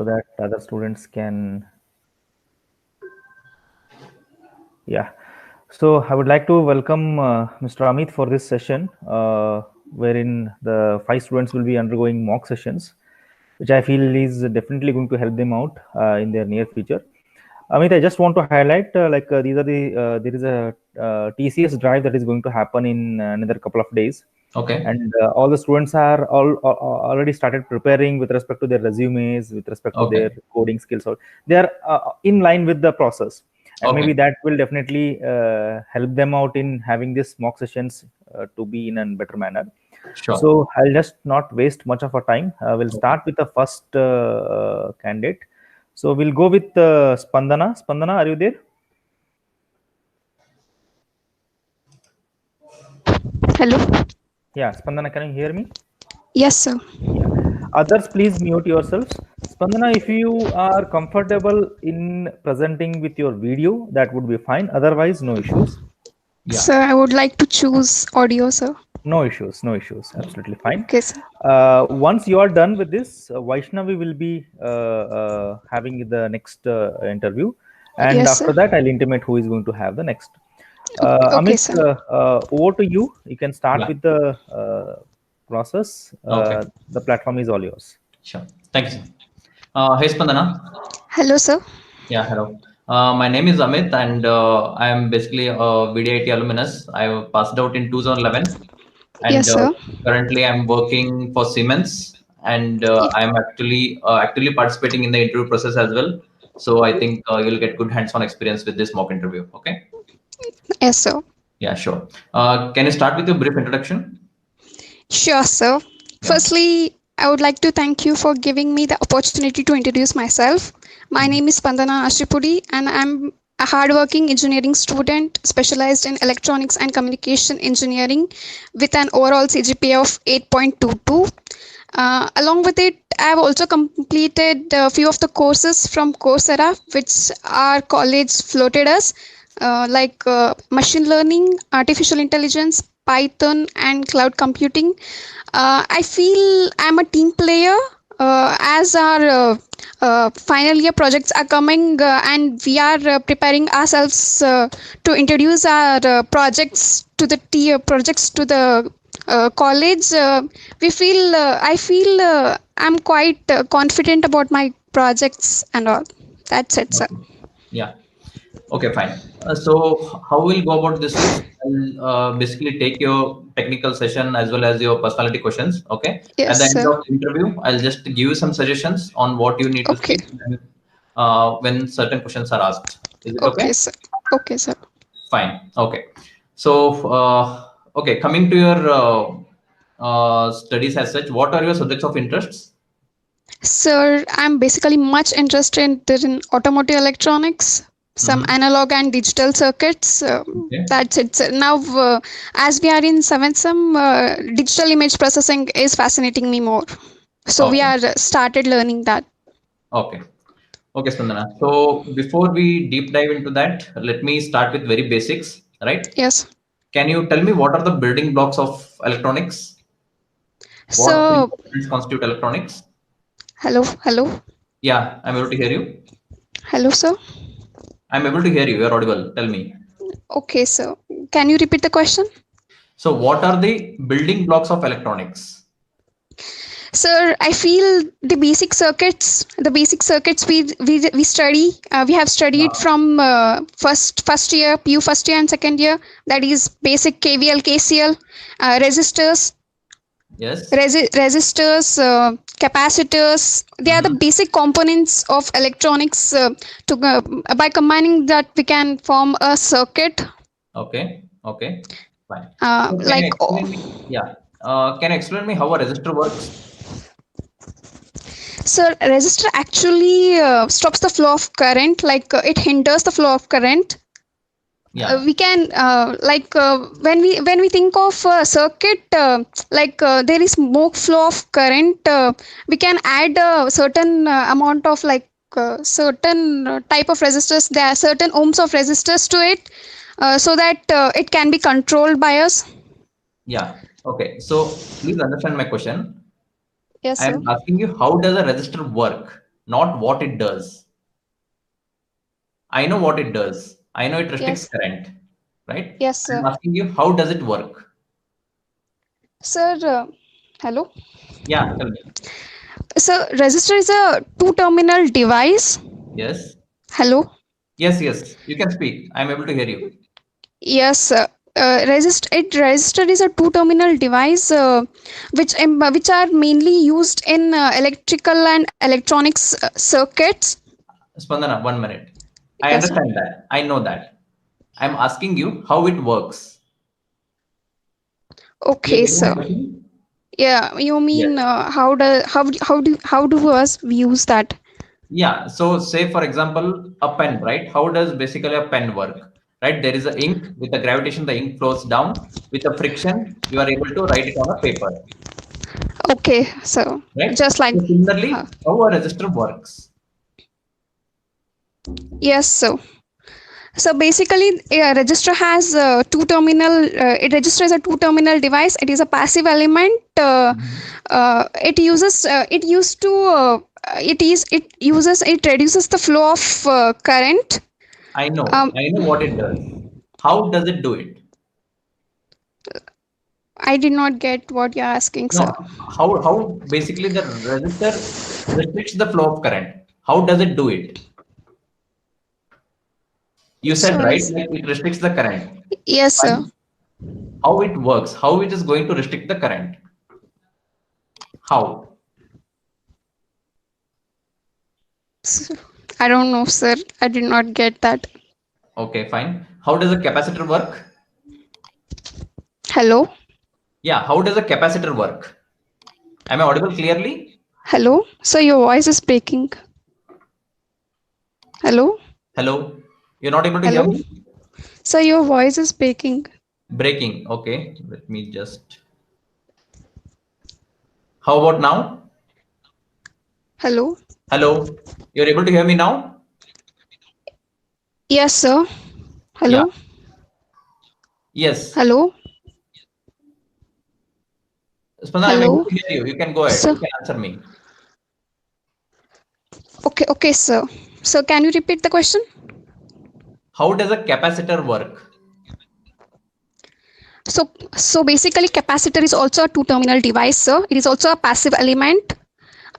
so that other students can. Yeah. So I would like to welcome Mr. Amit for this session, wherein the 5 students will be undergoing mock sessions, which I feel is definitely going to help them out in their near future. Amit, I just want to highlight these are there is a TCS drive that is going to happen in another couple of days. Okay. And all the students are already started preparing with respect to their resumes, with respect to their Okay. coding skills. So they are in line with the process, and maybe Okay. that will definitely help them out in having these mock sessions to be in a better manner. Sure. So I'll just not waste much of our time. We'll start with the first candidate. So we'll go with Spandana. Spandana, are you there? Hello. Yeah, Spandana, can you hear me? Yes, sir. Yeah. Others, please mute yourselves. Spandana, if you are comfortable in presenting with your video, that would be fine. Otherwise, no issues. Yeah. Sir, I would like to choose audio, sir. No issues, no issues. Absolutely fine. Okay, sir. Once you are done with this, Vaishnavi will be having the next interview. And Yes, after sir. that, I'll intimate who is going to have the next. Okay, Amit, sir. over to you. You can start Yeah. with the process. Okay. The platform is all yours. Sure. Thank you, sir. Hey, Spandana. Hello, sir. Yeah, hello. My name is Amit, and I am basically a VDIT alumnus. I passed out in 2011, and Yes, sir. currently I'm working for Siemens, and I am actually participating in the interview process as well. So I think you'll get good hands-on experience with this mock interview. Okay. Yes, sir. Yeah, sure. Can you start with your brief introduction? Sure, sir. Yeah. Firstly, I would like to thank you for giving me the opportunity to introduce myself. My name is Spandana Ashipudi, and I'm a hardworking engineering student specialized in electronics and communication engineering with an overall CGPA of 8.22. Along with it, I have also completed a few of the courses from Coursera, which our college floated us, like machine learning, artificial intelligence, Python, and cloud computing. I feel I'm a team player as our final year projects are coming and we are preparing ourselves to introduce our projects to the college. I feel I'm quite confident about my projects and all. That's it, sir. Yeah. Okay, fine. So how we'll go about this is I'll basically take your technical session as well as your personality questions. Okay. At Yes, the end sir. of the interview, I'll just give you some suggestions on what you need to Okay. speak when certain questions are asked. Is it Okay, okay? sir. Okay, sir. Fine. Okay. So, okay, coming to your studies as such, what are your subjects of interests? Sir, I'm basically much interested in automotive electronics, some analog and digital circuits. Okay. That's it, sir. Now, as we are in 7th sem, digital image processing is fascinating me more. So we Okay. are started learning that. Okay. Okay, Spandana. So before we deep dive into that, let me start with very basics, right? Yes. Can you tell me what are the building blocks of electronics? What three So, components constitute electronics? hello, Yeah, I'm able to hear you. hello, sir. I'm able to hear you. You're audible. Tell me. Okay, sir. Can you repeat the question? So what are the building blocks of electronics? Sir, I feel the basic circuits we study, we have studied from first year, PU first year and second year. That is basic KVL, KCL, resistors, Yes. resistors, capacitors. They are the basic components of electronics. By combining that, we can form a circuit. Okay. Okay. Fine. Uh, So can you like explain me? Yeah. Can you explain me how a resistor works? So resistor actually stops the flow of current, like it hinders the flow of current. Yeah. We can when we think of a circuit, there is more flow of current. We can add a certain amount of certain type of resistors. There are certain ohms of resistors to it, so that it can be controlled by us. Yeah. Okay. So please understand my question. Yes, I sir. am asking you, how does a resistor work? not what it does. I know what it does. I know it restricts Yes. current, right? Yes, I'm sir. asking you, how does it work? Sir, hello. Yeah, tell me. So resistor is a two-terminal device. Yes. Hello. Yes, yes. You can speak. I'm able to hear you. Yes, sir. Resistor is a two-terminal device which are mainly used in electrical and electronics circuits. Spandana, 1 minute. I Yes, sir. understand that. I know that. I'm asking you how it works. You're Okay, getting my sir. question? Yeah, you mean Yes. how do us use that? Yeah. So say for example, a pen, right? How does basically a pen work? Right? There is a ink with the gravitation, the ink flows down. With the friction, you are able to write it on a paper, Okay, so right? just like So similarly, how a resistor works. yes, so basically a register has two terminal. It registers a two terminal device. It is a passive element. It uses it used to it reduces the flow of current. I know. Um, I know what it does. How does it do it? I did not get what you're asking, No, sir. how basically the resistor restricts the flow of current. How does it do it? You said So right, like it restricts the current. yes, sir. Fine. How it works, how it is going to restrict the current. How? I don't know, sir. I did not get that. Okay, fine. How does a capacitor work? Hello? Yeah, how does a capacitor work? Am I audible clearly? Hello? So your voice is breaking. Hello? Hello? You're not able to hear Hello? me? So your voice is breaking. Breaking. Okay, let me just. How about now? Hello? Hello? You're able to hear me now? Yes, sir. Yeah. Hello? Yes. Hello? Spandana, I'm able Hello? to hear you. You can go ahead. Sir. You can answer me. Okay, sir. So can you repeat the question? How does a capacitor work? So basically capacitor is also a two terminal device, sir. It is also a passive element.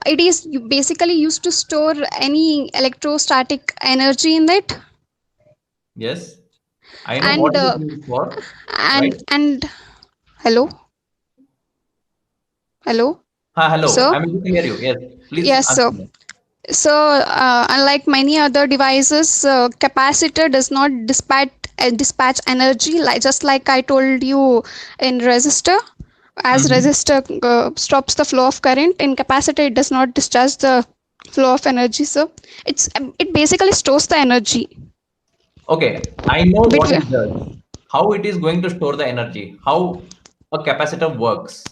It is basically used to store any electrostatic energy in it. Yes. I know what And it is used for, right? and hello? Hello? Hello. Sir? I'm able to hear you. Yes. Please Yes, answer sir. me. So, unlike many other devices, capacitor does not dispatch energy. Like just like I told you in resistor, as Mhm. resistor stops the flow of current, in capacitor it does not discharge the flow of energy. So, it basically stores the energy Okay. I know what between. it does. How it is going to store the energy. How a capacitor works.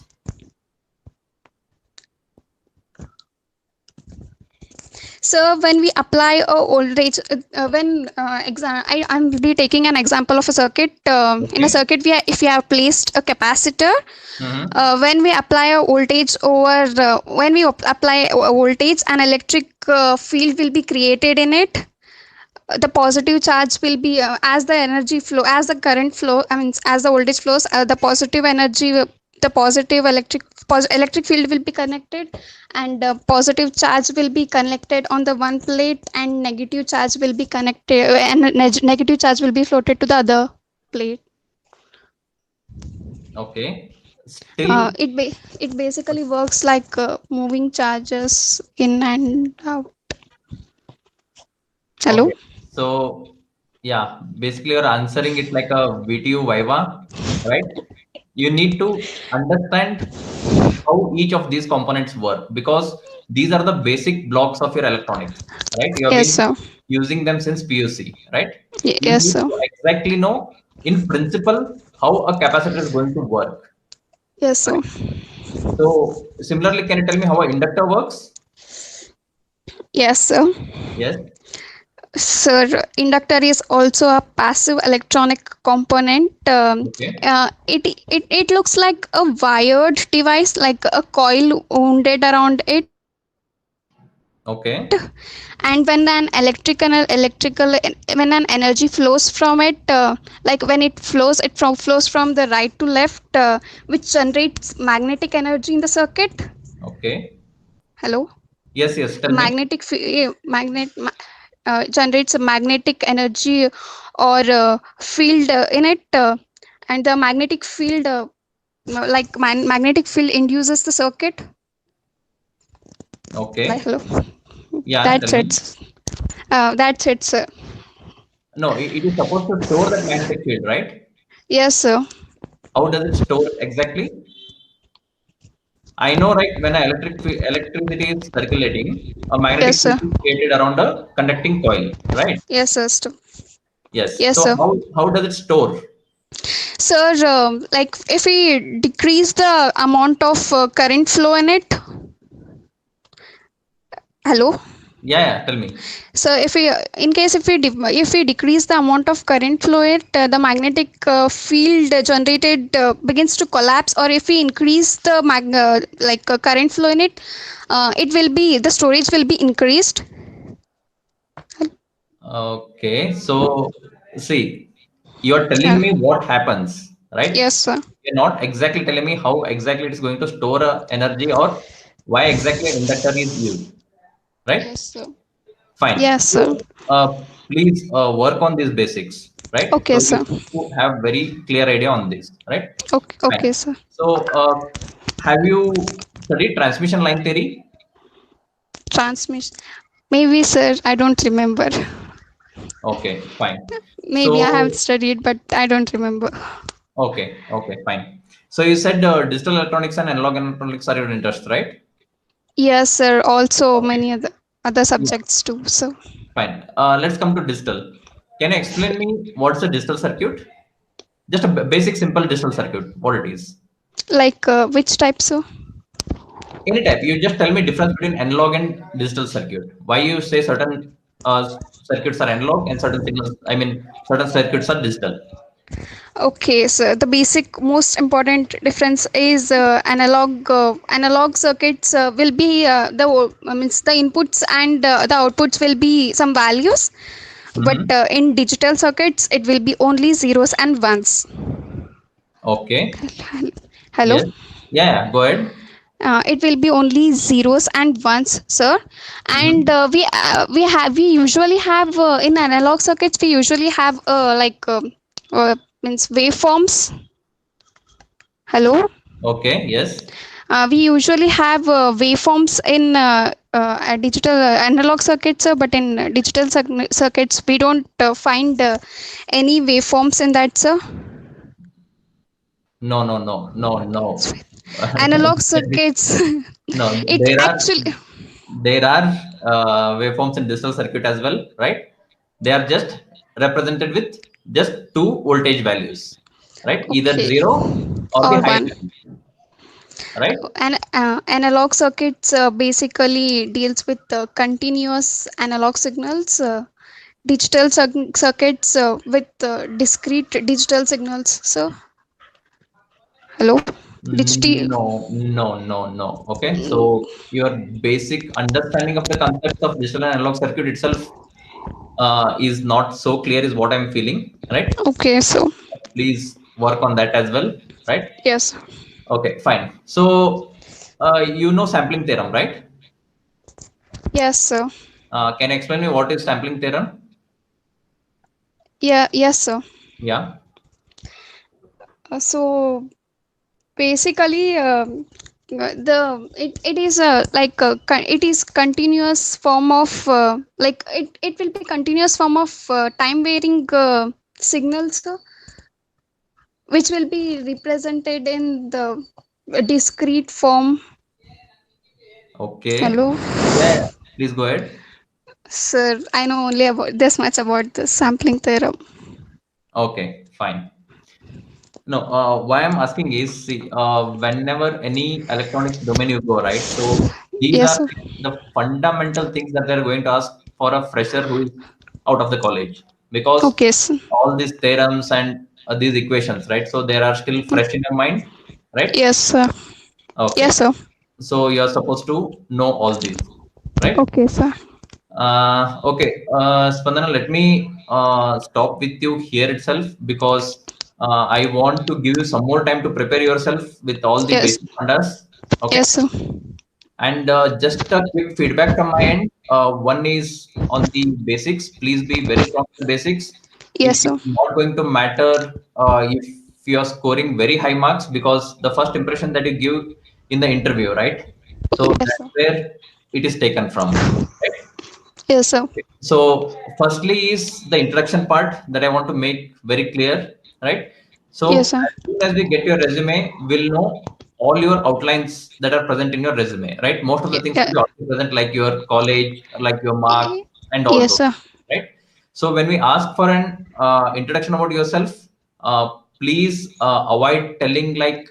So when we apply a voltage, I'm really taking an example of a circuit. In a Okay. circuit, if we have placed a capacitor, Mm-hmm. when we apply a voltage apply a voltage, an electric field will be created in it. The positive charge will be as the energy flow, as the current flow. I mean, as the voltage flows, the positive energy, the positive electric field will be connected, and positive charge will be connected on the one plate, and negative charge will be connected, and negative charge will be floated to the other plate. Okay. Still, It basically works like moving charges in and out. Hello? okay. So, yeah, basically you're answering it like a VTU Viva, right? You need to understand how each of these components work because these are the basic blocks of your electronics, right? You have Yes, been sir. using them since PUC, right? You Yes, need sir. to exactly know in principle how a capacitor is going to work, Yes, sir. right? So similarly, can you tell me how an inductor works? Yes, sir. Yes. Sir, inductor is also a passive electronic component. Okay. It looks like a wired device, like a coil wounded around it. Okay. And when an when an energy flows from it, like when it flows from the right to left, which generates magnetic energy in the circuit. Okay. Hello. Yes, yes. Tell me. Generates a magnetic energy or field in it, and the magnetic field, magnetic field induces the circuit. Like, Okay. hello. Yeah, tell That's me. it. That's it, sir. No, it is supposed to store that magnetic field, right? Yes, sir. How does it store exactly? I know, right? When electricity is circulating, a magnetic Yes, field sir. is created around a conducting coil, right? Yes, sir. Yes. Yes, So sir. how does it store? Sir, like if we decrease the amount of current flow in it. Hello. Yeah, yeah. Tell me. So if we, in case if we decrease the amount of current flow, the magnetic field generated begins to collapse. Or if we increase the current flow in it, the storage will be increased. Okay. So see, you're telling Yeah. me what happens, right? Yes, sir. You're not exactly telling me how exactly it is going to store energy or why exactly an inductor is used, right? Yes, sir. Fine. Yes, sir. So please work on these basics, right? Okay, So sir. you have very clear idea on this, right? Okay, Fine. okay, sir. So have you studied transmission line theory? Transmission. Maybe, sir. I don't remember. Okay, fine. Maybe I have So studied, but I don't remember. okay, okay, fine. So you said digital electronics and analog electronics are your interest, right? Yes, sir. Also, Okay. many other Yeah, subjects too. So, fine. Let's come to digital. Can you explain me what's a digital circuit? Just a basic, simple digital circuit, what it is. like which type, sir? Any type. You just tell me difference between analog and digital circuit. Why you say certain circuits are analog and certain signals, I mean, certain circuits are digital. Okay, so the basic most important difference is analog circuits will be means the inputs and the outputs will be some values, but Hmm. in digital circuits it will be only zeros and ones. Okay. Hello. Yes. Yeah, yeah. Go ahead. It will be only zeros and ones, sir. And Hmm. we usually have in analog circuits we usually have means waveforms. Hello. Okay. Yes. We usually have waveforms in digital analog circuits, but in digital circuits we don't find any waveforms in that, sir. No, no, no, no, no. Analog circuits. No, It actually. there are waveforms in digital circuit as well, right? They are just represented with just two voltage values, right? Either Okay. zero or the Or high one. value, right? Analog circuits basically deals with continuous analog signals. Digital circuits with discrete digital signals. So, hello. Digital. No, no, no, no. Okay, so your basic understanding of the concepts of digital and analog circuit itself is not so clear, is what I'm feeling, right? Okay, so Please work on that as well, right? yes, Okay, fine. So you know sampling theorem, right? yes, sir. Can you explain me what is sampling theorem? Yeah, yes, sir. Yeah. So basically, it is it is continuous form of it will be continuous form of time varying signals, which will be represented in the discrete form. Okay. Hello. Yeah, yeah. Please go ahead. Sir, I know only about this much about the sampling theorem. Okay, fine. No, why I'm asking is, see, whenever any electronics domain you go, right? So these Yes, are sir. the fundamental things that they're going to ask for a fresher who is out of the college, because Okay, sir. all these theorems and these equations, right? So they are still fresh in your mind, right? Yes, sir. Yes, Okay. sir. So you're supposed to know all these, right? Okay, sir. Okay, Spandana, let me stop with you here itself, because I want to give you some more time to prepare yourself with all the Yes. basic fundas. Okay. Yes, sir. And just a quick feedback from my end. One is on the basics. Please be very strong in the basics. Yes, It is sir. not going to matter if you are scoring very high marks, because the first impression that you give in the interview, right? So Yes, that's sir. where it is taken from. Right? Yes, sir. So firstly is the introduction part that I want to make very clear, right? Yes, So sir. as soon as we get your resume, we'll know all your outlines that are present in your resume, right? Most of the things will Yeah. be already present, like your college, like your mark, and all Yes, those, sir. right? So when we ask for an introduction about yourself, please avoid telling like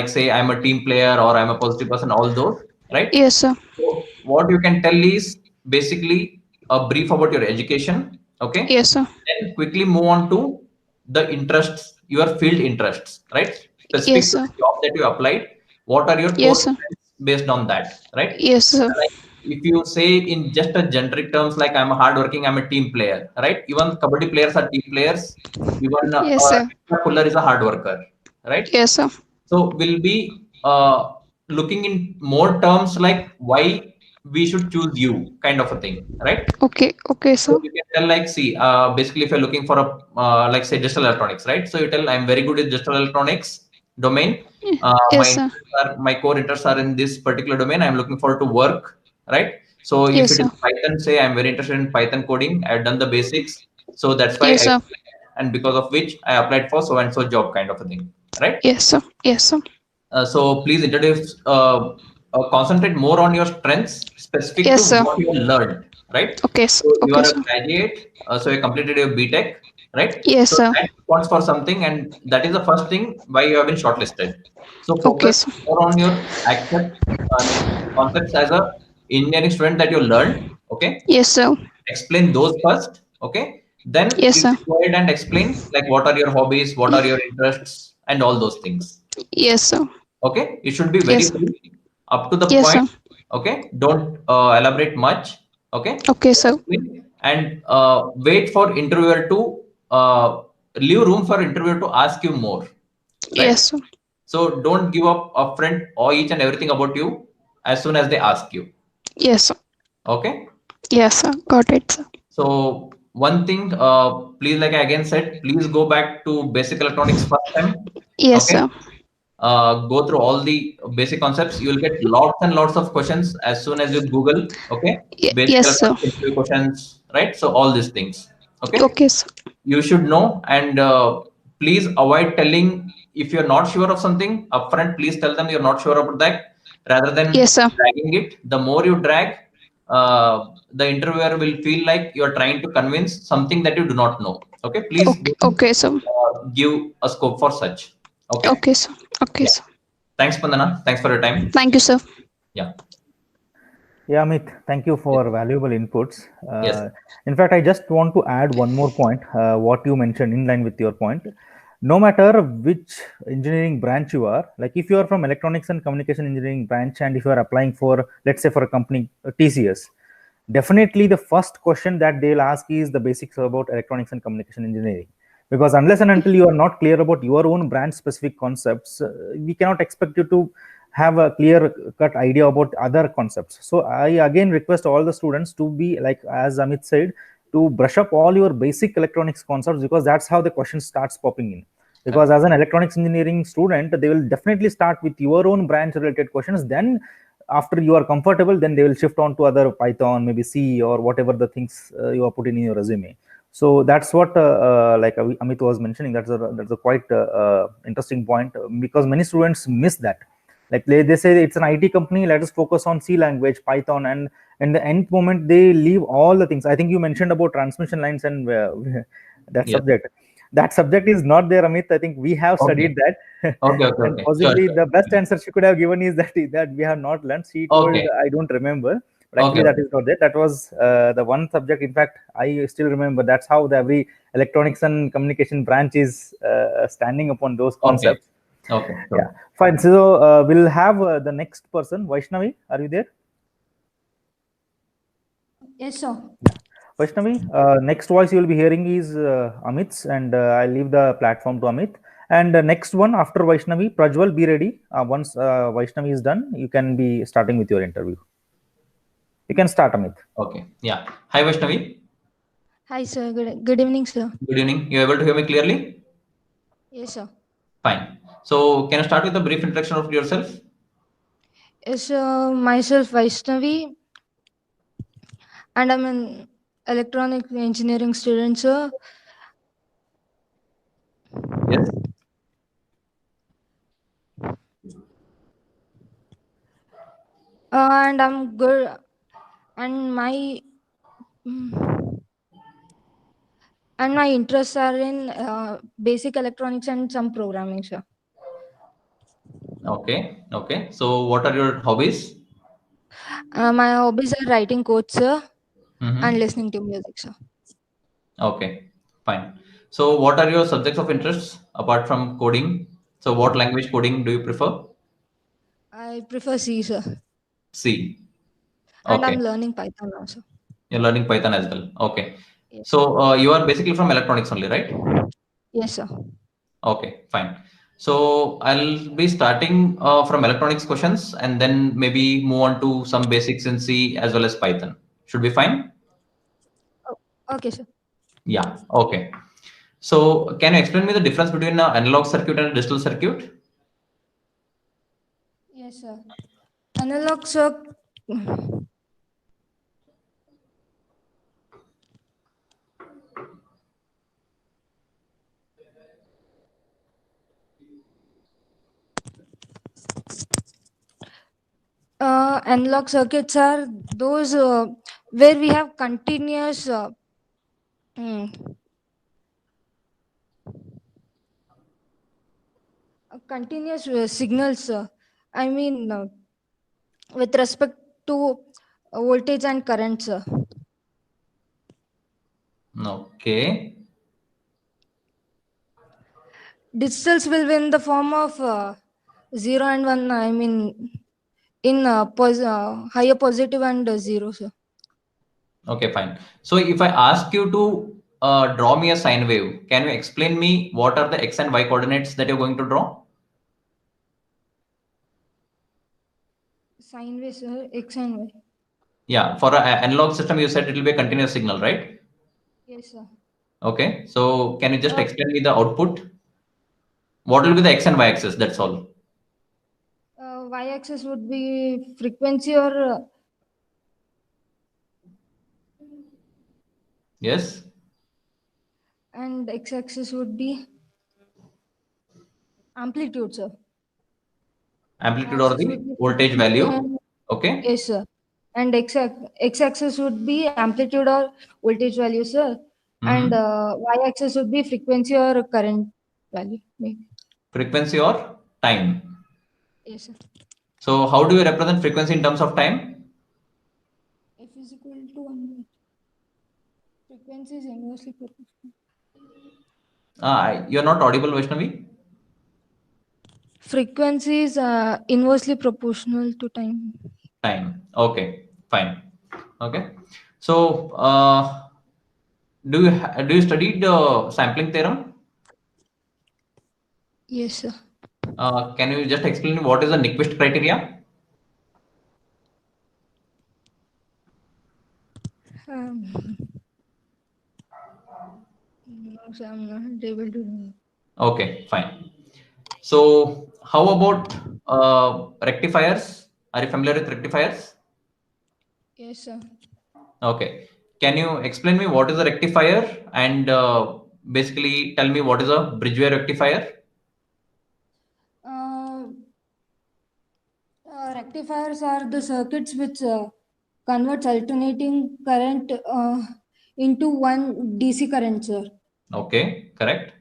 say I'm a team player or I'm a positive person, all those, right? Yes, sir. So what you can tell is basically a brief about your education, okay? Yes, sir. Then quickly move on to the interests, your field interests, right? Yes, Specific to sir. the job that you applied. What are your core Yes, sir. strengths based on that, right? Yes, sir. Like if you say in just a generic terms like I'm a hardworking, I'm a team player, right? Even kabaddi players are team players. Even Yes, sir. puller is a hard worker, right? Yes, sir. So we'll be looking in more terms like why we should choose you, kind of a thing, right? Okay. Okay, So sir. you can tell like, see, basically if you're looking for a like say digital electronics, right? So you tell I'm very good at digital electronics domain. Yes, sir. My core interests are in this particular domain. I'm looking forward to work, right? So if Yes, it is sir. Python, say I'm very interested in Python coding. I've done the basics, so that's why Yes, I, sir. and because of which I applied for so and so job, kind of a thing, right? Yes, sir. Yes, sir. So please introduce, concentrate more on your strengths specific to Yes, sir. what you learned, right? Okay, sir. So you Okay, are a sir. graduate, so you completed your BTech, right? Yes, So sir. that counts for something, and that is the first thing why you have been shortlisted. So Okay, focus sir. more on your concepts as a engineering student that you learned, okay? Yes, sir. Explain those first, okay? Then Yes, you sir. can go ahead and explain like what are your hobbies, what are your interests, and all those things. Yes, sir. Okay, it should be very Yes. brief, up to the Yes, point. sir. Okay, don't elaborate much. Okay, Okay, sir. and wait for interviewer to leave room for interviewer to ask you more, right? Yes, sir. So don't give up upfront or each and everything about you as soon as they ask you. Yes, sir. Okay, Yes, sir. Got it, sir. so one thing, please, like I again said, please go back to basic electronics first time. Yes, Okay, sir. go through all the basic concepts. You will get lots and lots of questions as soon as you Google. Okay, basic Yes, sir. electronics interview questions, right? So all these things. Okay, Okay, sir. you should know, and please avoid telling if you're not sure of something upfront. Please tell them you're not sure about that, rather than Yes, sir. dragging it. The more you drag, the interviewer will feel like you're trying to convince something that you do not know. Okay, please Okay, okay, sir. give a scope for such. Okay. Okay, sir. Okay, Yeah. sir. Thanks, Pandana. Thanks for your time. Thank you, sir. Yeah. Yeah, Amit, thank you for valuable inputs. Yes. In fact, I just want to add one more point, what you mentioned in line with your point. No matter which engineering branch you are, like if you are from electronics and communication engineering branch, and if you are applying for, let's say, for a company, TCS, definitely the first question that they'll ask is the basics about electronics and communication engineering. Because unless and until you are not clear about your own brand specific concepts, we cannot expect you to have a clear cut idea about other concepts. So I again request all the students to be like, as Amit said, to brush up all your basic electronics concepts, because that's how the question starts popping in. Because as an electronics engineering student, they will definitely start with your own branch related questions. Then after you are comfortable, then they will shift on to other Python, maybe C, or whatever the things you are putting in your resume. So that's what like Amit was mentioning. That's a quite interesting point, because many students miss that. Like they say it's an IT company, let us focus on C language, Python, and in the end moment they leave all the things. I think you mentioned about transmission lines and that Yes. subject. That subject is not there, Amit. I think we have studied that. Okay. And Sure, possibly sure. the best answer she could have given is that we have not learned. She told, Okay. I don't remember, but actually that is not there. That was the one subject. In fact, I still remember. That's how every electronics and communication branch is standing upon those concepts. Okay. Sure. Yeah, fine. So we'll have the next person. Vaishnavi, are you there? Yes, sir. Vaishnavi, next voice you will be hearing is Amit's, and I'll leave the platform to Amit. And next one after Vaishnavi, Prajwal, be ready. Once Vaishnavi is done, you can be starting with your interview. You can start, Amit. Okay. Yeah. Hi, Vaishnavi. Hi, sir. Good evening, sir. Good evening. You able to hear me clearly? Yes, sir. Fine. So, can you start with a brief introduction of yourself? Yes, myself Vaishnavi, and I'm an electronic engineering student, sir. Yes. And I'm good. And my interests are in basic electronics and some programming, sir. Okay. Okay. So, what are your hobbies? My hobbies are writing code, sir, and Mm-hmm. listening to music, sir. Okay. Fine. So, what are your subjects of interest apart from coding? So, what language coding do you prefer? I prefer C, sir, C. and I'm Okay. learning Python now, sir. You're learning Python as well. Okay. Yes, sir. So, you are basically from electronics only, right? Yes, sir. Okay, fine. So I'll be starting from electronics questions and then maybe move on to some basics in C as well as Python. Should be fine? Oh, okay, sir. Yeah, okay. So can you explain me the difference between an analog circuit and a digital circuit? Yes, sir. Analog circuit. Analog circuits are those where we have mm, continuous signals. I mean, with respect to voltage and currents. Okay. Digitals will be in the form of 0 and 1. I mean, in higher positive and zero, sir. Okay, fine. So if I ask you to draw me a sine wave, can you explain me what are the x and y coordinates that you're going to draw? Sine wave, sir, X and Y. Yeah, for an analog system, you said it will be a continuous signal, right? Yes, sir. Okay, so can you just explain me the output? What will be the x and y axis? That's all. Y axis would be frequency or Yes, and x axis would be amplitude, sir. amplitude or Axis the would be voltage frequency value. and Okay. yes, sir. And x axis would be amplitude or voltage value, sir. And Mm-hmm. y axis would be frequency or current value, maybe. Frequency or time. Yes, sir. So how do you represent frequency in terms of time? F is equal to 1. Frequency is inversely proportional. You're not audible, Vaishnavi. Frequency is inversely proportional to time. Time. Okay, fine. Okay. So do you study the sampling theorem? Yes, sir. Can you just explain what is the Nyquist criteria? Um, no, sir, I'm not able to do. Okay, fine. So how about rectifiers? Are you familiar with rectifiers? Yes, sir. Okay. Can you explain me what is a rectifier and basically tell me what is a Bridgeway rectifier? Uh, Rectifiers are the circuits which converts alternating current into one DC current, sir. Okay, correct.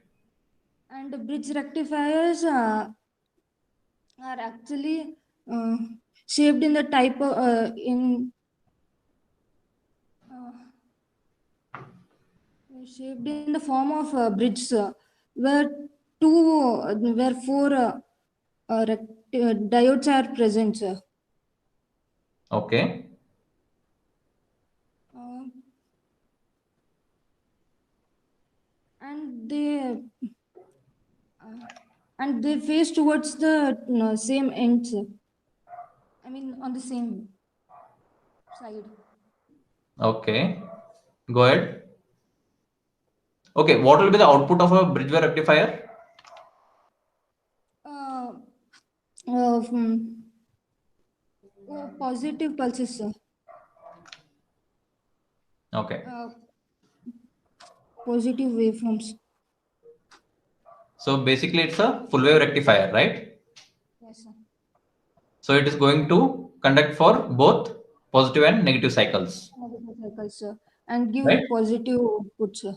And the bridge rectifiers are actually uh, shaped in the type of shaped in the form of bridges, where where four diodes are present, sir. Okay. and they face towards the same end, sir. I mean, on the same side. Okay, go ahead. Okay, what will be the output of a bridge wire rectifier? Uh, uh, hmm, Positive pulses, sir. Okay, Positive waveforms. so basically it's a full wave rectifier, right? Yes, sir. So it is going to conduct for both positive and negative cycles, Negative cycles, sir. And give right? positive output, sir.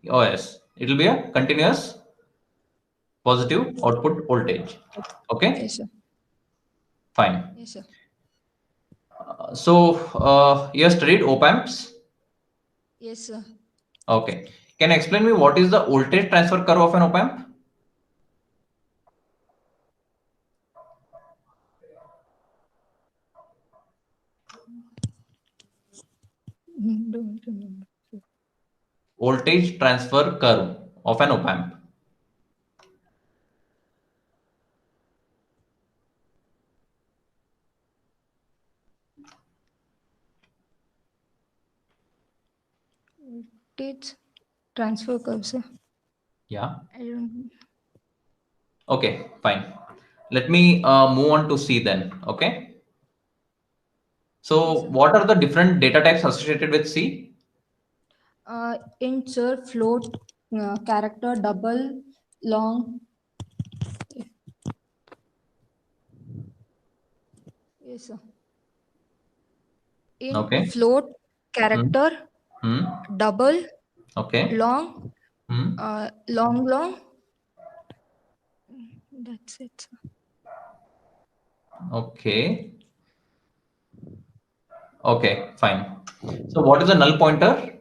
Oh yes, it will be a continuous positive output voltage. Okay, Yes, sir. fine. Yes, sir. So you have studied op amps. Yes, sir. Okay, can you explain me what is the voltage transfer curve of an op amp? Don't remember. Voltage transfer curve of an op amp. Voltage transfer curve, sir. Yeah. I don't. Okay, fine. Let me move on to C then. Okay. So Yes, sir. what are the different data types associated with C? Int, sir, float, character, double, long. Yes, sir. Int, Okay. float, Hmm. character, Hmm. double, Okay. long, Hmm. long. That's it, sir. Okay. Okay, fine. So what is a null pointer?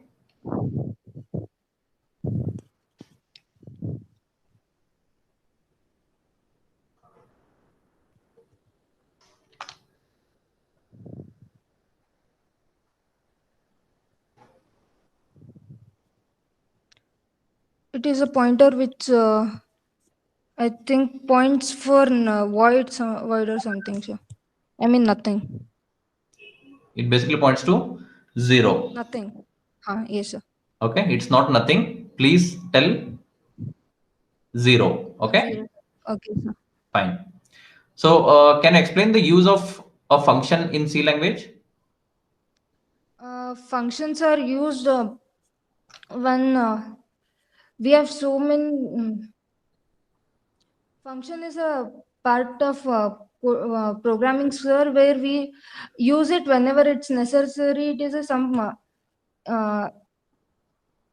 It is a pointer which I think points for void or something, sir. I mean nothing. It basically points to 0. Nothing. Yes, sir. Okay, it's not nothing. Please tell 0. Okay, Zero. Okay, sir. fine. So can you explain the use of a function in C language? Functions are used when we have so many. Function is a part of programming, sir, where we use it whenever it's necessary. It is some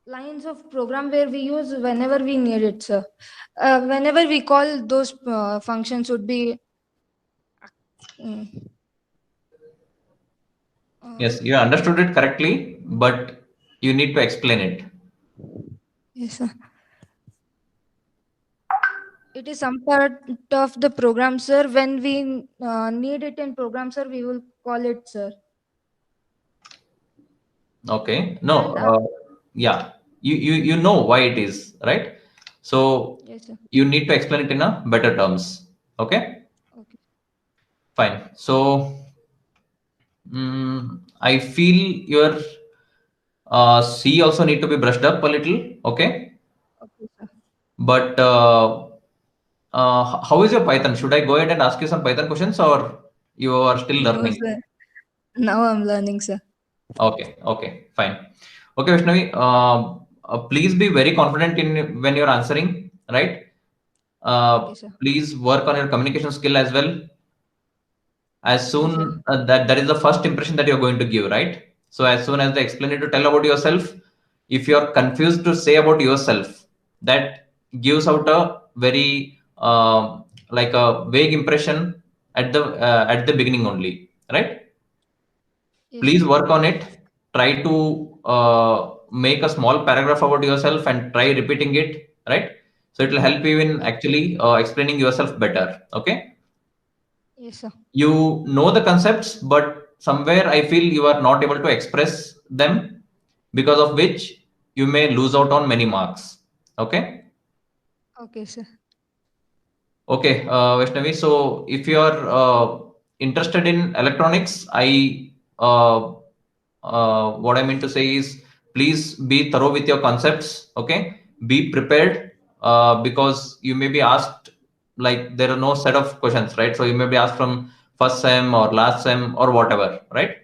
lines of program where we use whenever we need it, sir. Whenever we call those functions would be. mm, Yes, you understood it correctly, but you need to explain it. Yes, sir. It is some part of the program, sir. When we need it in program, sir, we will call it, sir. Okay. No. And Yeah. You know why it is, right? So yes, sir. you need to explain it in a better terms. Okay. Okay. Fine. So I feel your C also need to be brushed up a little. Okay. Okay, sir. But how is your Python? Should I go ahead and ask you some Python questions, or you are still No, learning? sir. Now I'm learning, sir. Okay, okay, fine. Okay, Vaishnavi, please be very confident in when you're answering, right? Okay, sir. Please work on your communication skill as well. As Okay, sir. soon that is the first impression that you're going to give, right? So as soon as they explain it to tell about yourself, if you're confused to say about yourself, that gives out a very like a vague impression at the beginning only, right? Yes, Please sir. work on it. Try to make a small paragraph about yourself and try repeating it, right? So it will help you in actually explaining yourself better. Okay, Yes, sir. you know the concepts, but somewhere I feel you are not able to express them, because of which you may lose out on many marks. Okay. Okay, sir. Okay, Vaishnavi. So if you are interested in electronics, what I mean to say is, please be thorough with your concepts. Okay, be prepared because you may be asked, like, there are no set of questions, right? So you may be asked from first sem or last sem or whatever, right?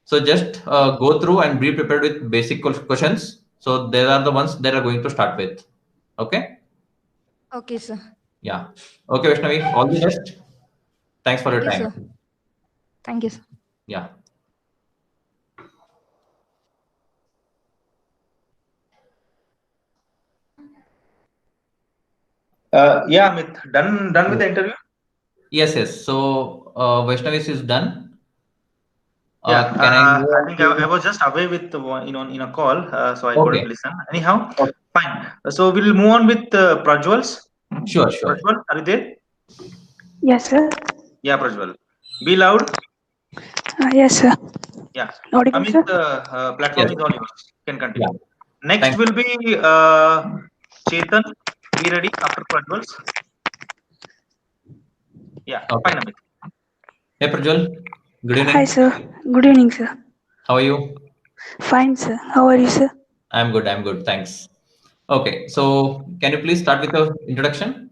So just go through and be prepared with basic questions. So there are the ones that are going to start with. Okay. Okay, sir. Yeah. Okay, Vaishnavi, all the best. Thanks for Thank your you, time. sir. Thank you, sir. Yeah. Yeah, Amit, done with the interview? Yes, yes. So Vaishnavi is done. Yeah, Can I move I on think to? I was just away with in a call, so I couldn't Okay. listen. Anyhow, Okay. fine. So we'll move on with Prajwal's. Sure, sure. Prajwal, are you there? Yes, sir. Yeah, Prajwal. Be loud. Yes, sir. Yeah. Audible, Amit, sir? platform Yes. is all yours. You can Yeah. continue. Next Thank will be Chetan. Be ready after Prajwal's. Yeah, Okay. fine, Amit. Hey, Prajwal. Good Hi, evening. sir. Good evening, sir. How are you? Fine, sir. How are you, sir? I'm good. I'm good. Thanks. Okay. So can you please start with your introduction?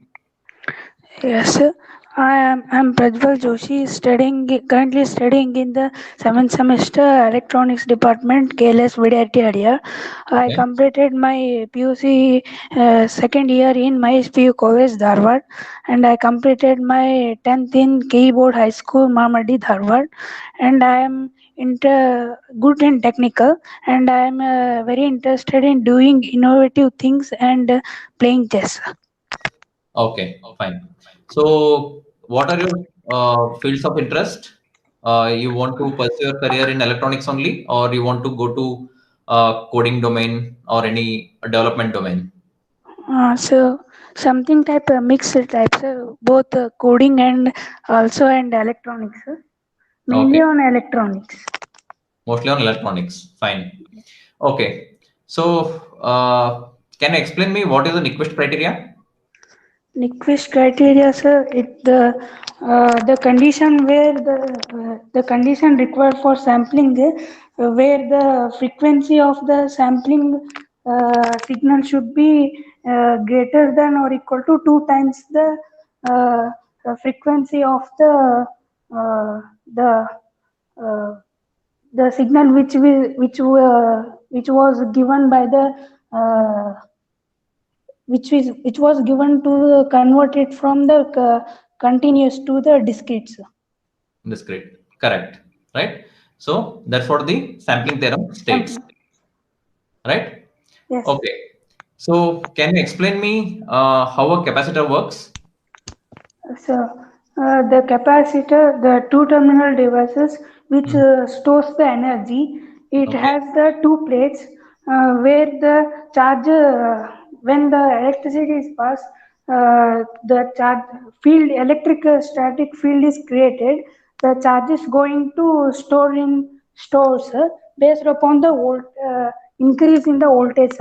Yes, sir. I'm Prajwal Joshi, currently studying in the 7th semester Electronics Department, KLS Vidyarthi. I Okay. completed my PUC second year in Mahesh PU College, Dharwad, and I completed my 10th in Keyboard High School, Mamadi, Dharwad, and I am good in technical, and I am very interested in doing innovative things and playing chess. Okay. Fine. So what are your fields of interest? You want to pursue your career in electronics only, or you want to go to coding domain or any development domain? So something type mixed types, both coding and also and electronics, mainly Okay. on electronics. Mostly on electronics. Fine. Okay. So, can you explain me what is the Nyquist criteria? Nyquist criteria, sir, the condition where the condition required for sampling, where the frequency of the sampling signal should be greater than or equal to 2 times uh, frequency of uh, the uh, the signal which was given by the uh, which was given to convert it from the continuous to the discrete. Discrete. Correct. Right. So that's what the sampling theorem states. Sampling. Right. Yes. Okay. So can you explain me how a capacitor works? So the capacitor, the two terminal devices which Mhm. stores the energy, it Okay. has the two plates where the charge, when the electricity is passed, the charge field, electric static field is created. The charge is going to store in stores based upon the increase in the voltage.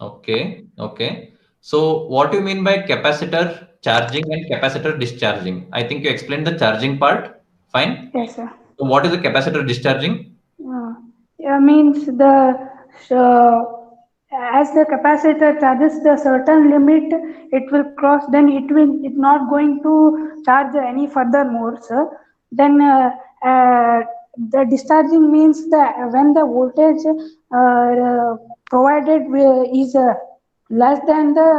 Okay. Okay. So what do you mean by capacitor charging and capacitor discharging? I think you explained the charging part. Fine. Yes, sir. So what is the capacitor discharging? Yeah, means so as the capacitor charges the certain limit, it will cross. Then it not going to charge any further more, sir. Then the discharging means that when the voltage provided is less than the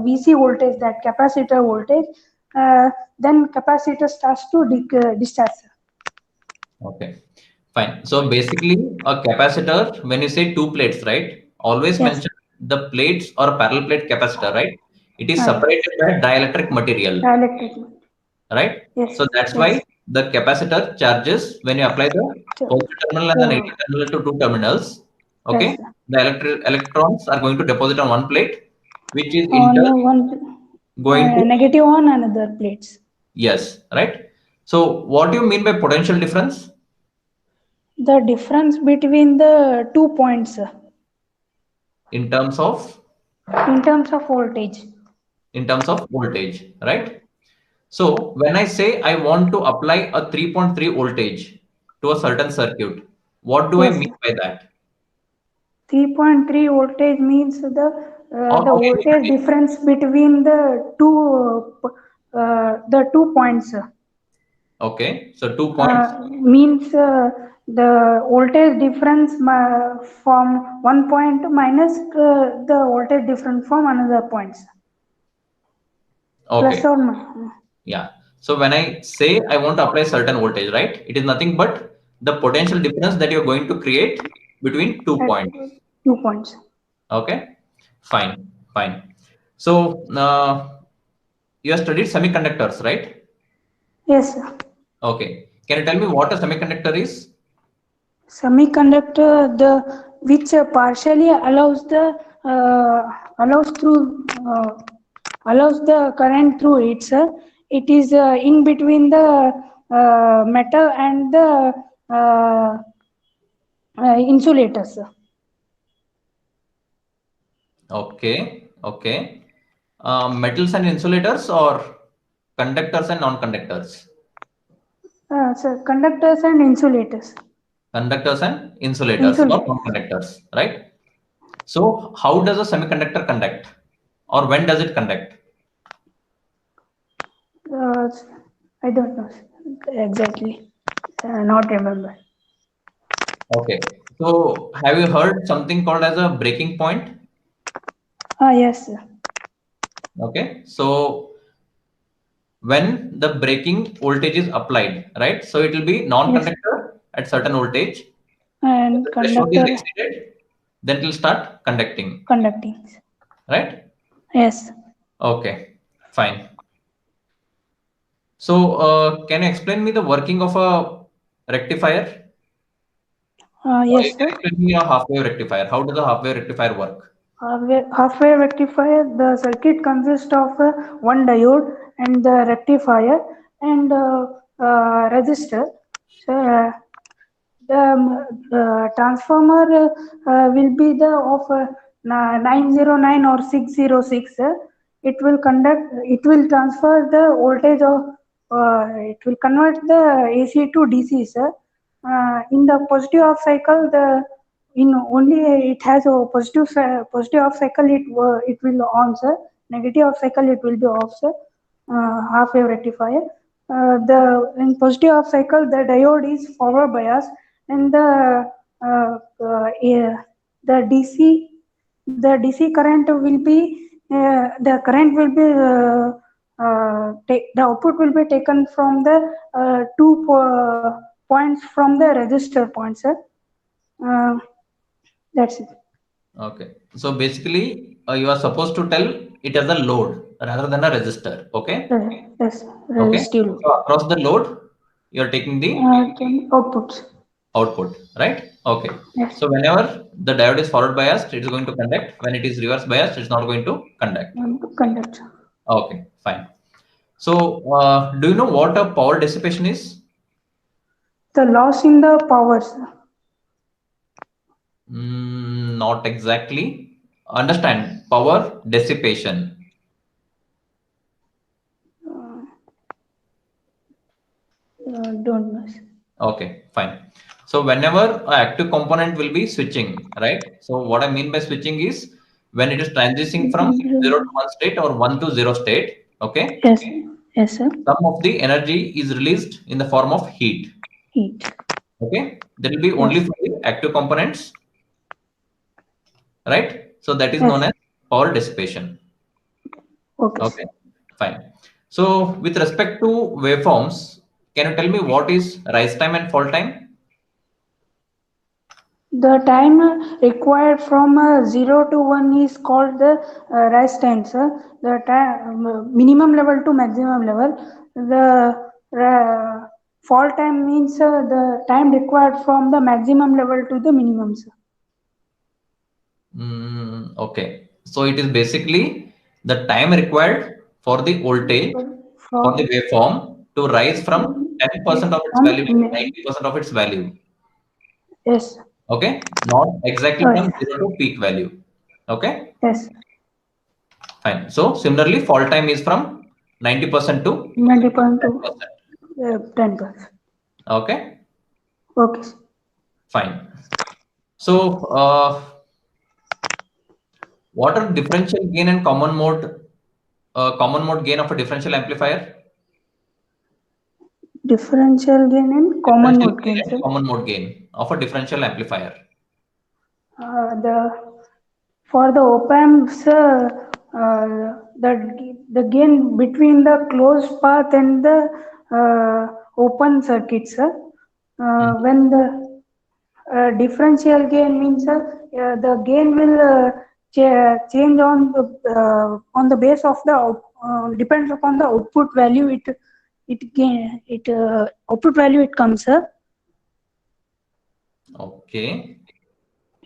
VC voltage, that capacitor voltage, then capacitor starts to discharge. Sir. Okay, fine. So basically, a capacitor, when you say two plates, right? Always Yes. mention the plates or parallel plate capacitor, right? It is Yes. separated by dielectric material, Dielectric. right? Yes. So that's Yes. why the capacitor charges when you apply the So, positive terminal and the negative terminal to two terminals. yes. Okay, the electrons are going to deposit on one plate, which is in On turn one going to, negative on another plates. yes, right? So what do you mean by potential difference? The difference between the 2 points in terms of voltage. in terms of voltage, right? So when I say I want to apply a 3.3 voltage to a certain circuit, what do I Yes. mean by that? 3.3 voltage means the Or okay, voltage difference between the two points. okay, so 2 points. Means the voltage difference from one point minus the voltage difference from another points. Okay, Plus or minus. yeah. So when I say I want to apply certain voltage, right? It is nothing but the potential difference that you're going to create between 2 points. 2 points. Okay, fine, fine. So you have studied semiconductors, right? Yes, sir. Okay. Can you tell me what a semiconductor is? Semiconductor, which partially allows the current through it, sir. It is in between the metal and the insulators, sir. Okay, okay. Metals and insulators or conductors and non-conductors? So conductors and insulators. Conductors and insulators, not non-conductors, right? So how does a semiconductor conduct, or when does it conduct? I don't know exactly. Not remember. Okay. So have you heard something called as a breaking point? Yes, sir. Okay. So when the breaking voltage is applied, right? So it will be non-conductor at certain voltage. When And the threshold is conductor exceeded, then it will start conducting, conducting. right? Yes. Okay, fine. So can you explain me the working of a rectifier? Or you Yes, can sir. explain me a half-wave rectifier. How does a half-wave rectifier work? Half-wave rectifier, the circuit consists of one diode and the rectifier and resistor. So, the transformer will be the of 909 or 606. It will conduct. It will transfer the voltage of. It will convert the AC to DC, sir. In the positive half cycle, in only it has a positive half cycle. It will on, sir. Negative half cycle it will be off, sir. Half wave rectifier. The in positive half cycle the diode is forward bias and the DC current will be the current will be the output will be taken from the two points from the resistor points, sir. That's it. Okay. So basically, you are supposed to tell it as a load rather than a resistor. Okay. Yes, Okay. resistive So across the load, you are taking the outputs. output, right? Okay. Yes. So whenever the diode is forward biased, it is going to conduct. When it is reverse biased, it's not going to conduct. Conduct. Okay, fine. So do you know what a power dissipation is? The loss in the powers. Not exactly. Understand power dissipation. Don't know. Okay, fine. So whenever an active component will be switching, right? So what I mean by switching is when it is transitioning from 0 to 1 state or 1 to 0 state, okay? Yes. Yes, sir. Some of the energy is released in the form of heat, Heat. okay? That will be only for the active components, right? So that is known as power dissipation. Okay, fine. So with respect to waveforms, can you tell me what is rise time and fall time? The time required from 0 to 1 is called the rise time, sir. The time minimum level to maximum level. The fall time means the time required from the maximum level to the minimum, sir. Okay, so it is basically the time required for the voltage for the waveform to rise from 10% of its value to 90% of its value. Yes. Okay, not exactly Oh, from 0 to peak value. Okay, yes. fine. So similarly, fall time is from 90% to 90.2, 10%. 10%. Okay, Okay. Sir. fine. So what are differential gain and common mode gain of a differential amplifier? Differential gain and common Differential mode gain gain, and sir. common mode gain of a differential amplifier. For the op amps, the gain between the closed path and the open circuit, sir. When the differential gain means the gain will change on the base of the depends upon the output value. Output value it comes, sir. Okay,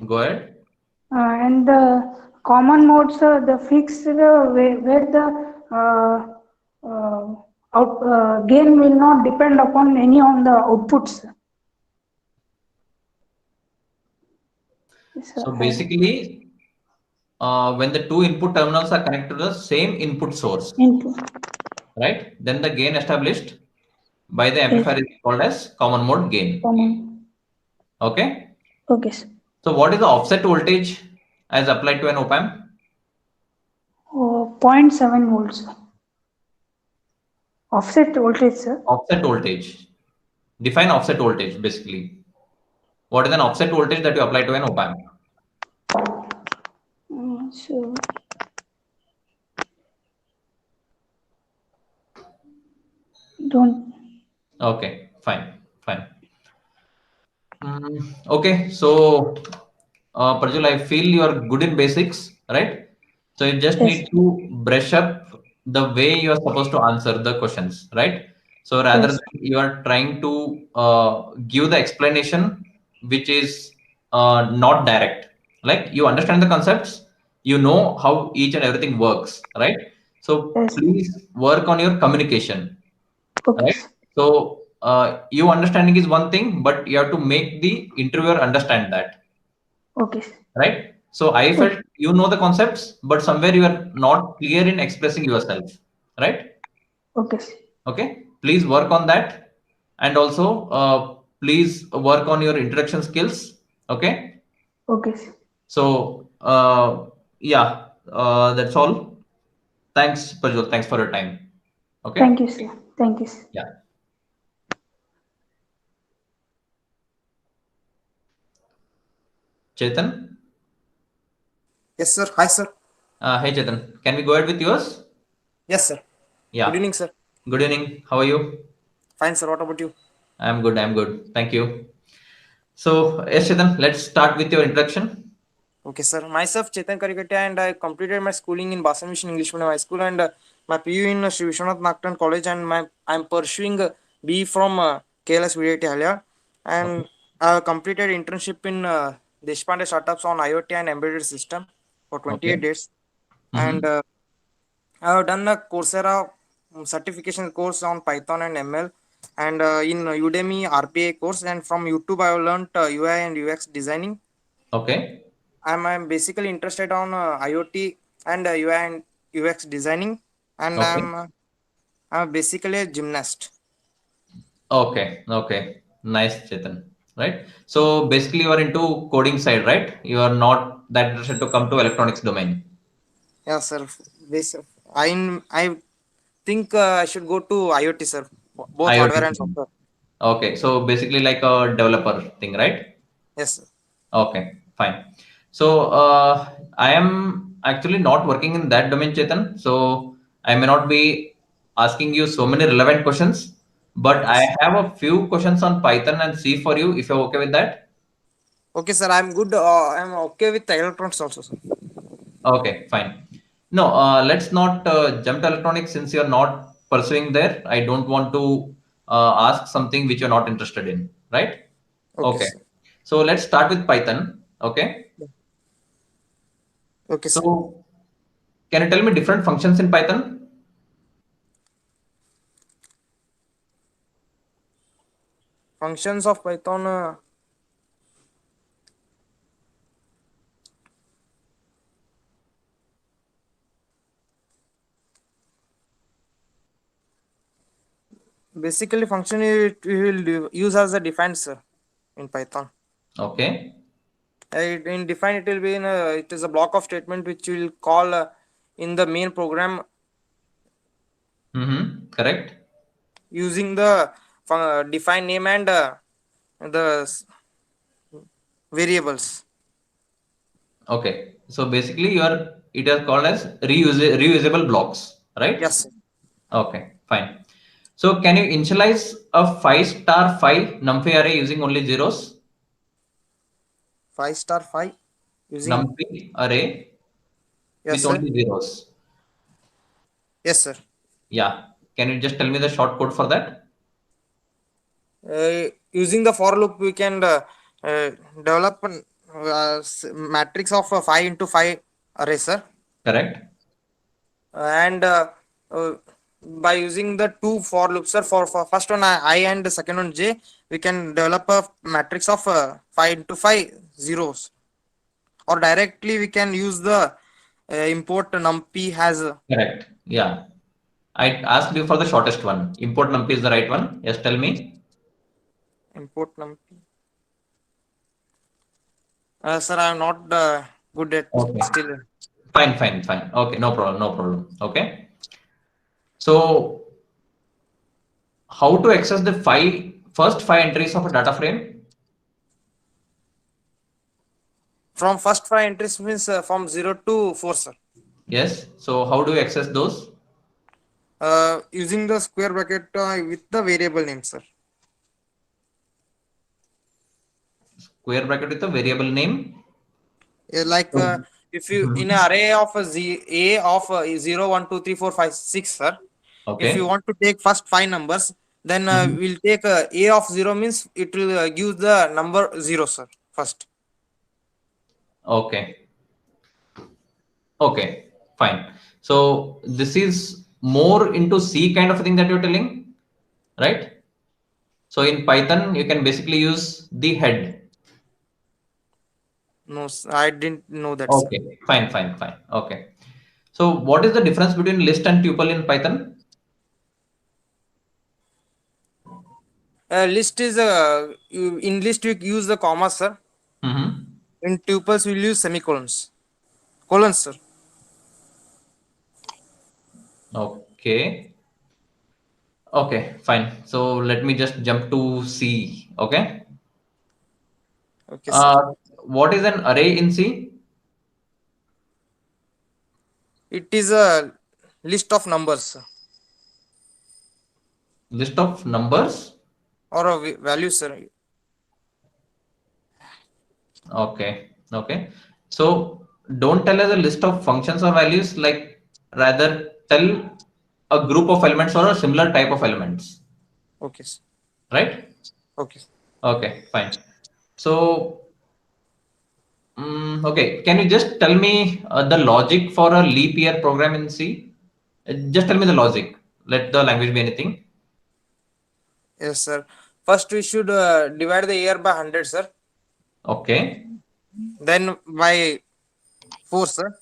go ahead. And the common modes, the fixed where the gain will not depend upon any on the outputs. Yes, So basically, when the two input terminals are connected to the same input source, input. right? Then the gain established by the Yes, amplifier is called as common mode gain. common. Okay. Okay, sir. So what is the offset voltage as applied to an op amp? 0.7 volts. Offset voltage, sir. Offset voltage. Define offset voltage basically. What is an offset voltage that you apply to an op amp? So don't. Okay, fine. Okay, so Prajul, I feel you are good in basics, right? So you just Yes, need to brush up the way you are supposed to answer the questions, right? So rather yes, than you are trying to give the explanation which is not direct, like you understand the concepts, you know how each and everything works, right? So yes. please work on your communication, Okay, right? sir. So you understanding is one thing, but you have to make the interviewer understand that, Okay, sir. right? So I felt Okay, you know the concepts, but somewhere you are not clear in expressing yourself, right? okay, sir. Okay, please work on that, and also please work on your introduction skills. Okay, Okay, sir. so yeah, that's all. Thanks, Prajwal. Thanks for your time. Thank Okay, you, sir. Thank you, sir. yeah. Chetan. Yes, sir. Hi, sir. Hey Chetan, can we go ahead with yours? Yes, sir. Good Yeah. evening, sir. Good evening. How are you? Fine, sir. What about you? I'm good. I'm good. Thank you. So, yes, Chetan, let's start with your introduction. Okay, sir. Myself, Chetan Karikate, and I completed my schooling in Basan Mission English Medium High School and my PU in Sri Vishwanath Nagtan College, and I'm pursuing B from KLS VIT Halia, Okay. and I completed internship in Deshpande startups on IoT and embedded system for 28 Okay. days, and Mm-hmm. I have done a Coursera certification course on Python and ML, and in Udemy RPA course, and from YouTube I have learned UI and UX designing. Okay. I'm basically interested on IoT and UI and UX designing, and Okay. I'm basically a gymnast. Okay. Okay. Nice, Chetan. Right. So basically, you are into coding side, right? You are not that interested to come to electronics domain. Yeah, sir. Bas- I think I should go to IoT, sir. Both IoT hardware and domain. software. Okay. So basically, like a developer thing, right? Yes, sir. Okay, fine. So I am actually not working in that domain, Chetan. So I may not be asking you so many relevant questions, but Okay, I sir. have a few questions on Python and C for you if you're okay with that. Okay, sir. I'm good. I'm okay with the electronics also, sir. Okay, fine. No, let's not jump to electronics since you're not pursuing there. I don't want to ask something which you're not interested in, right? Okay, Okay. sir. So let's start with Python. Okay. Okay, sir. So can you tell me different functions in Python? Functions of Python. Basically, function it will use as a define, sir, in Python. Okay. In define, it will be it is a block of statement which will call in the main program Correct. using the define name and the variables. Okay. So basically, it is called as reusable blocks, right? Yes, sir. Okay, fine. So can you initialize a 5*5 numpy array using only zeros? 5*5 using. Numpy array Yes, with sir. only zeros. Yes, sir. Yeah. Can you just tell me the short code for that? Using the for loop, we can develop a matrix of 5 into 5 array, sir. Correct. And by using the two for loops, sir, for first one I and the second one j, we can develop a matrix of 5 into 5 zeros. Or directly we can use the import numpy has Correct. Yeah. I asked you for the shortest one. Import numpy is the right one. Yes, tell me. import numpy. Sir, I am not good at Okay. still. Fine. Okay, no problem. Okay. So how to access the first five entries of a data frame? From first 5 entries means from 0 to 4, sir. Yes. So how do you access those? Using the square bracket with the variable name, sir. Square bracket with a variable name. Like if you in an array of a of 0, 1, 2, 3, 4, 5, 6, sir. If you Okay. want to take first 5 numbers, then we'll take a of 0 means it will give the number 0, sir, first. Okay. Okay. Fine. So this is more into C kind of thing that you're telling, right? So in Python, you can basically use the head. No, I didn't know that, sir. Okay. Fine. Okay. So what is the difference between list and tuple in Python? List is in list you use the comma, sir. In tuples we'll use semicolons. Colons, sir. Okay. Okay, fine. So let me just jump to C. Okay. Okay, sir. What is an array in C? It is a list of numbers, sir, List of numbers. or a values, sir. Okay. So don't tell us a list of functions or values, like rather tell a group of elements or a similar type of elements, Okay, sir. right? Okay. Okay, fine. So, okay, can you just tell me the logic for a leap year program in C? Just tell me the logic. Let the language be anything. Yes, sir. First, we should divide the year by 100, sir. Okay. Then by 4, sir.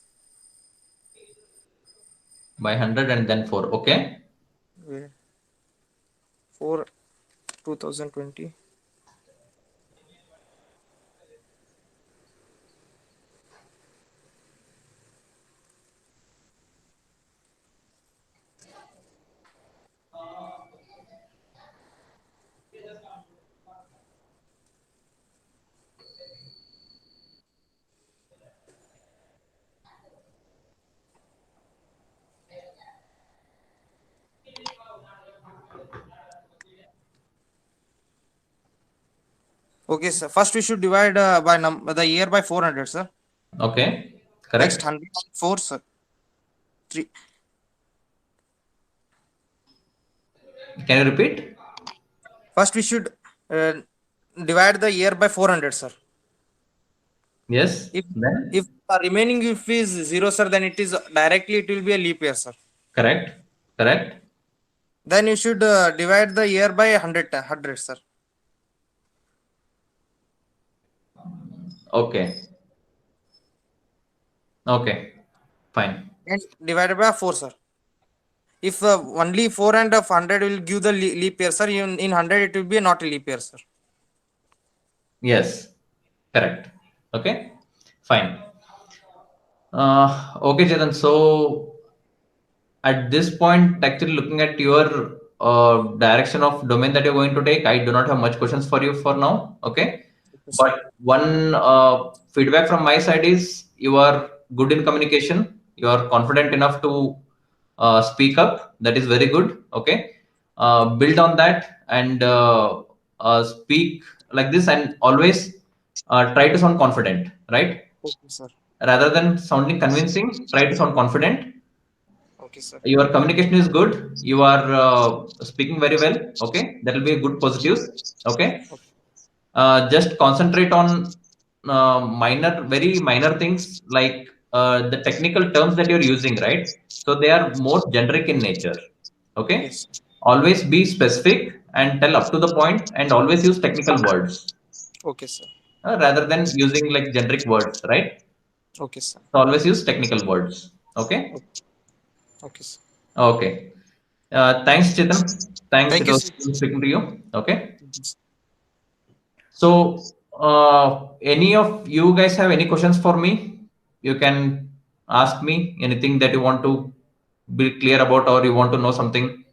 By 100 and then 4. Okay. 4, 2020. Okay, sir. First, we should divide by the year by 400, sir. Okay. Next, Correct. 104, sir. 3. Can you repeat? First, we should divide the year by 400, sir. Yes. If Then if the remaining if is 0, sir, then it is directly it will be a leap year, sir. correct. Then you should divide the year by 100, sir. Okay. Okay. Fine. And divided by 4, sir. If only 4 and 100 will give the leap year, sir, in 100 it will be not a leap year, sir. Yes, correct. Okay, fine. Okay, Chetan. So at this point, actually looking at your direction of domain that you're going to take, I do not have much questions for you for now. Okay, but one feedback from my side is you are good in communication. You are confident enough to speak up. That is very good. Okay, build on that and speak like this, and always try to sound confident, right? Okay, sir. Rather than sounding convincing, try to sound confident. Okay, sir. Your communication is good. You are speaking very well. Okay, that will be a good positive. Okay, just concentrate on very minor things like the technical terms that you're using, right? So they are more generic in nature. Okay, Yes. always be specific and tell up to the point, and always use technical words Okay, sir. rather than using like generic words, right? Okay, sir. So always use technical words. Okay. Okay, sir. Okay. Thanks, Chetan. Thanks. Thank It you, was sir. good speaking to you. Okay. So, any of you guys have any questions for me? You can ask me anything that you want to be clear about, or you want to know something.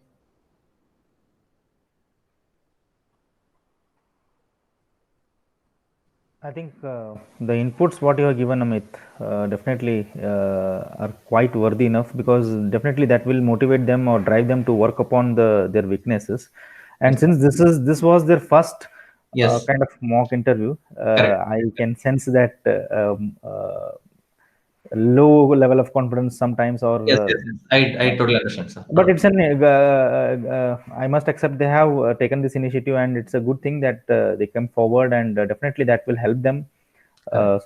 I think the inputs what you have given, Amit, definitely are quite worthy enough, because definitely that will motivate them or drive them to work upon their weaknesses. And since this was their first Yes, kind of mock interview, correct. I can sense that low level of confidence sometimes, or Yes, yes, yes. I totally understand, sir. but it's an I must accept they have taken this initiative, and it's a good thing that they come forward, and definitely that will help them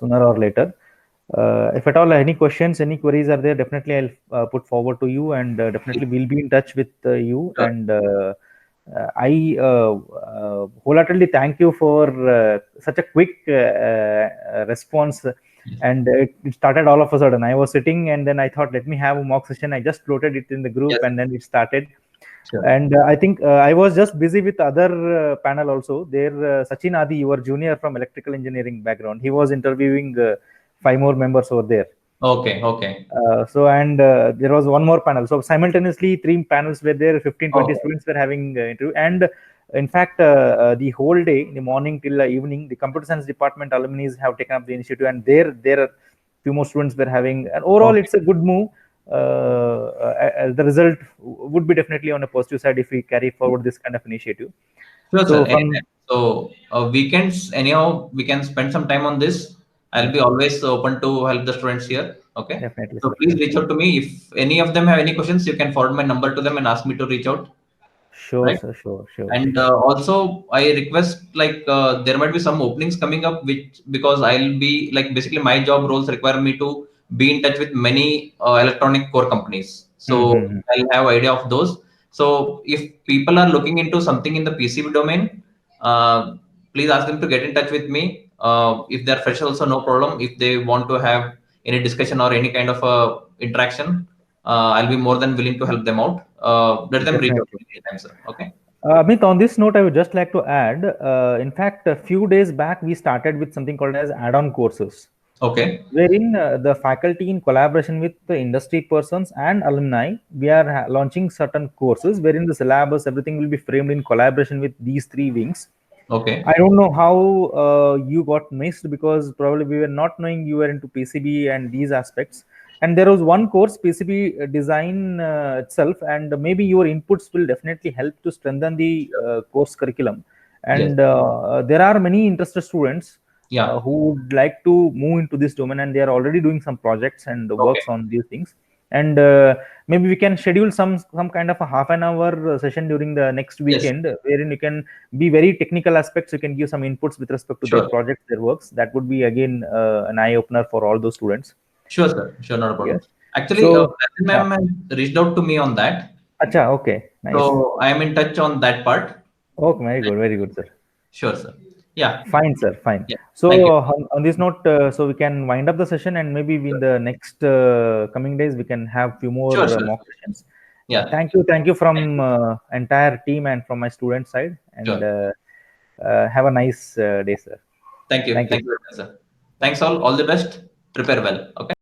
sooner or later. If at all any questions, any queries are there, definitely I'll put forward to you, and definitely we'll be in touch with you. Sure. And I wholeheartedly thank you for such a quick response. And it started all of a sudden. I was sitting, and then I thought, let me have a mock session. I just floated it in the group, Yes. and then it started. Sure. And I think I was just busy with other panel also. There, Sachin Adi, your junior from electrical engineering background, he was interviewing 5 more members over there. Okay, okay. And there was one more panel. So simultaneously, 3 panels were there. 15, 20 Okay. students were having interview. And in fact, the whole day, in the morning till evening, the computer science department alumni have taken up the initiative, and there few more students were having. And overall, Okay. it's a good move. The result would be definitely on a positive side if we carry forward this kind of initiative. Sure, So sir. from Anytime. So weekends, anyhow, we can spend some time on this. I'll be always open to help the students here. Okay. definitely, So sir. please reach out to me. If any of them have any questions, you can forward my number to them and ask me to reach out. Sure, Right. sir. Sure. And also, I request like there might be some openings coming up, which because I'll be like basically my job roles require me to be in touch with many electronic core companies. So Mm-hmm. I'll have idea of those. So if people are looking into something in the PCB domain, please ask them to get in touch with me. If they're fresh, also no problem. If they want to have any discussion or any kind of interaction, I'll be more than willing to help them out. Let them reach out to Definitely. me anytime, sir. Okay. Amit, on this note, I would just like to add, in fact, a few days back, we started with something called as add-on courses, Okay. wherein the faculty, in collaboration with the industry persons and alumni, we are launching certain courses wherein the syllabus, everything will be framed in collaboration with these 3 wings. Okay. I don't know how you got missed, because probably we were not knowing you were into PCB and these aspects. And there was one course, PCB design itself, and maybe your inputs will definitely help to strengthen the course curriculum. Yes. And there are many interested students Yeah. who would like to move into this domain, and they are already doing some projects and Okay. works on these things. And maybe we can schedule some kind of a half an hour session during the next Yes. weekend, wherein you can be very technical aspects. You can give some inputs with respect to Sure. their projects, their works. That would be again an eye opener for all those students. Sure, sir. Sure, not a problem. Yes. Actually, So, Ma'am has reached out to me on that. acha, okay, nice. So I am in touch on that part. Okay, very good, sir. Sure, sir. Yeah. Fine, sir. Fine. Yeah. So Thank you. on this note, so we can wind up the session, and maybe in the next coming days we can have few more Sure, sure. mock sessions. Yeah. Thank you from entire team and from my student side. And Sure. have a nice day, sir. Thank you. Thank you. Thank you, sir. Thanks all. All the best. Prepare well. Okay.